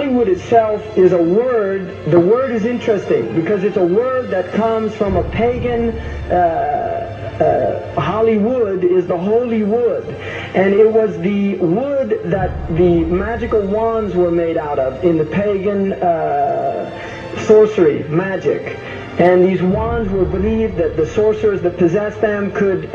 Hollywood itself is a word. The word is interesting because it's a word that comes from a pagan. Hollywood is the holy wood, and it was the wood that the magical wands were made out of in the pagan sorcery, magic. And these wands were believed that the sorcerers that possessed them could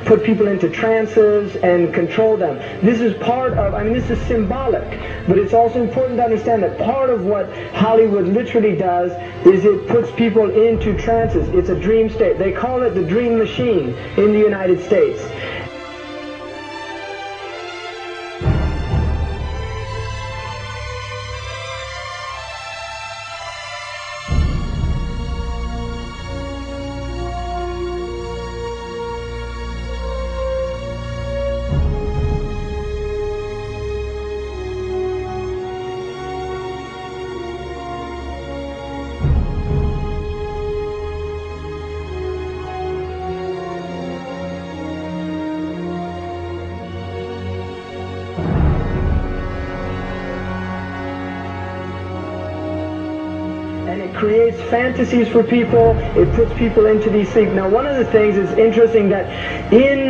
put people into trances and control them. This is part of, I mean, this is symbolic, but it's also important to understand that part of what Hollywood literally does is it puts people into trances. It's a dream state. They call it the dream machine in the United States. And it creates fantasies for people. It puts people into these things. Now, one of the things is interesting that in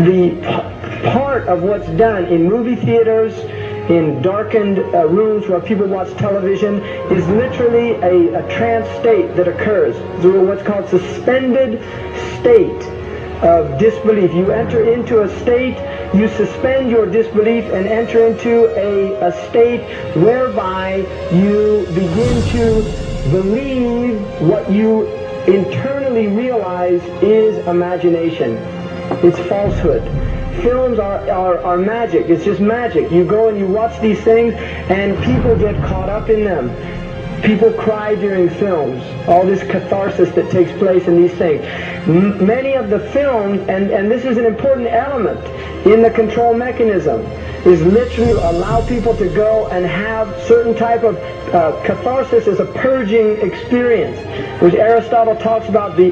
the part of what's done in movie theaters, in darkened rooms where people watch television, is literally a trance state that occurs. So what's called suspended state of disbelief. You enter into a state, you suspend your disbelief and enter into a state whereby you begin to believe what you internally realize is imagination. It's falsehood. Films are magic. It's just magic. You go and you watch these things and people get caught up in them. People cry during films. All this catharsis that takes place in these things. Many of the films, and this is an important element in the control mechanism, is literally allow people to go and have certain type of catharsis as a purging experience, which Aristotle talks about the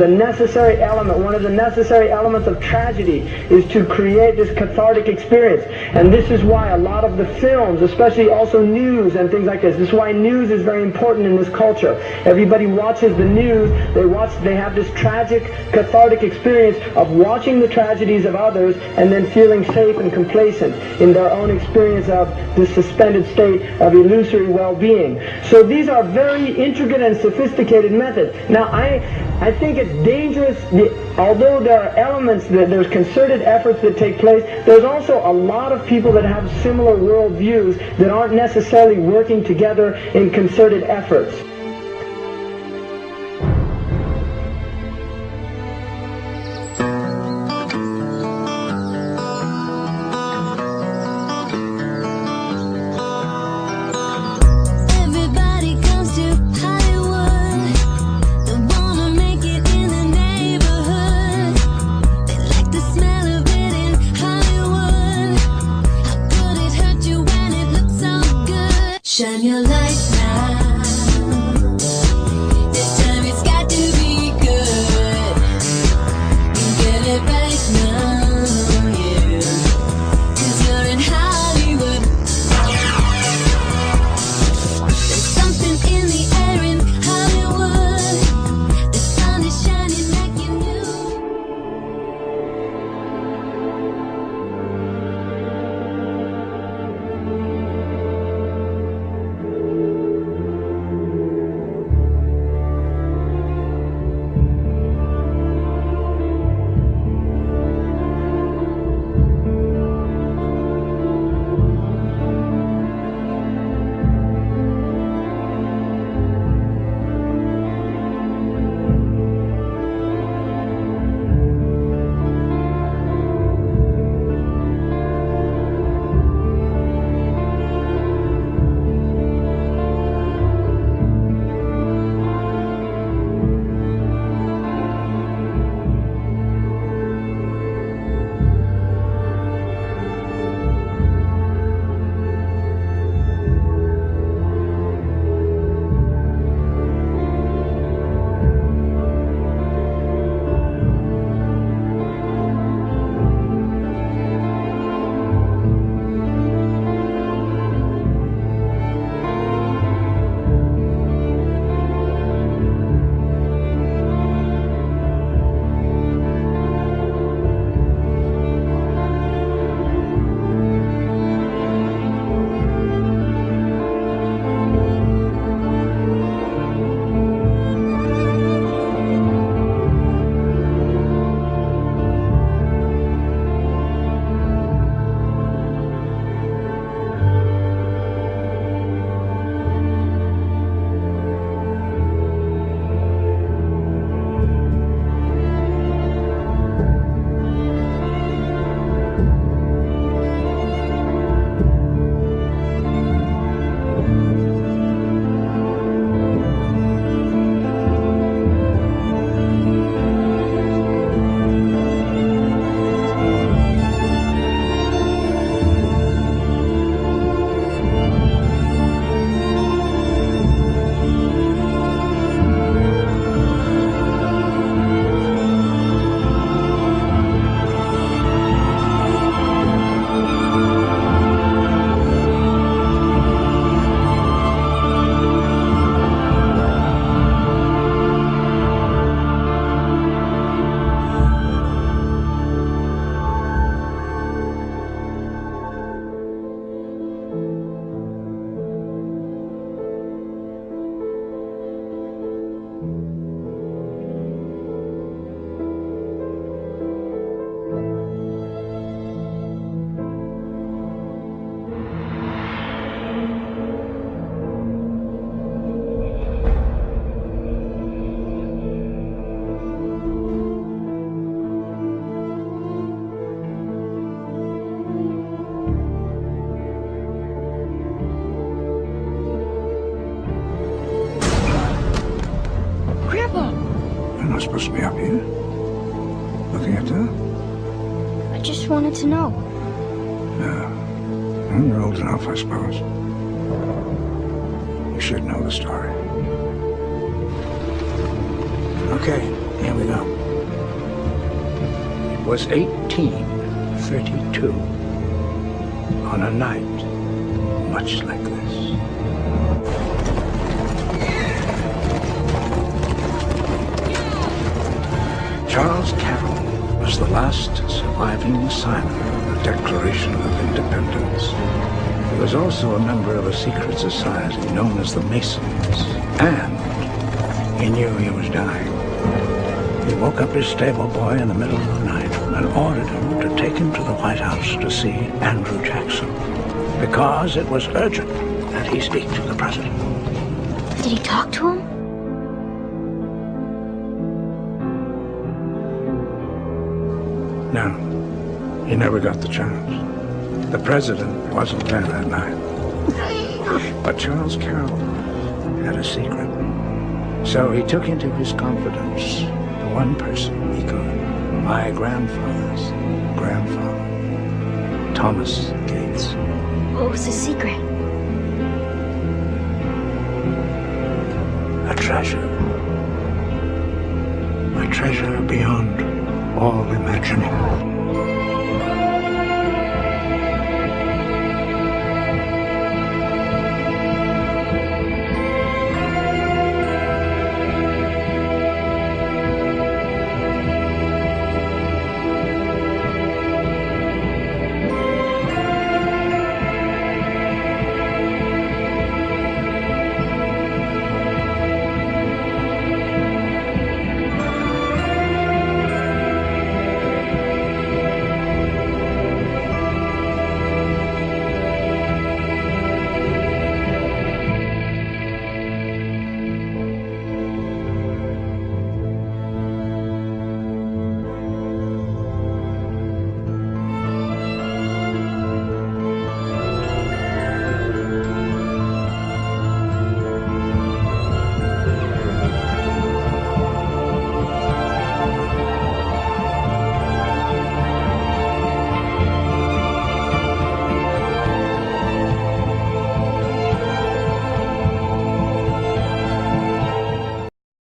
necessary element. One of the necessary elements of tragedy is to create this cathartic experience. And this is why a lot of the films, especially also news and things like this is why news is very important in this culture. Everybody watches the news, they have this tragic, cathartic experience of watching the tragedies of others and then feeling safe and complacent in their own experience of this suspended state of illusory well-being. So these are very intricate and sophisticated methods. Now, I think it's dangerous, although there are elements, there's concerted efforts that take place, there's also a lot of people that have similar worldviews that aren't necessarily working together in concerted efforts. Shine your light now. You're not supposed to be up here. Looking at that? I just wanted to know. Yeah. Well, you're old enough, I suppose. You should know the story. Okay, here we go. It was 1832. On a night much like this. Charles Carroll was the last surviving signer of the Declaration of Independence. He was also a member of a secret society known as the Masons, and he knew he was dying. He woke up his stable boy in the middle of the night and ordered him to take him to the White House to see Andrew Jackson, because it was urgent that he speak to the president. Did he talk to him? No, he never got the chance. The president wasn't there that night. But Charles Carroll had a secret. So he took into his confidence the one person he could. My grandfather's grandfather, Thomas Gates. What was the secret? A treasure. A treasure beyond all imagining.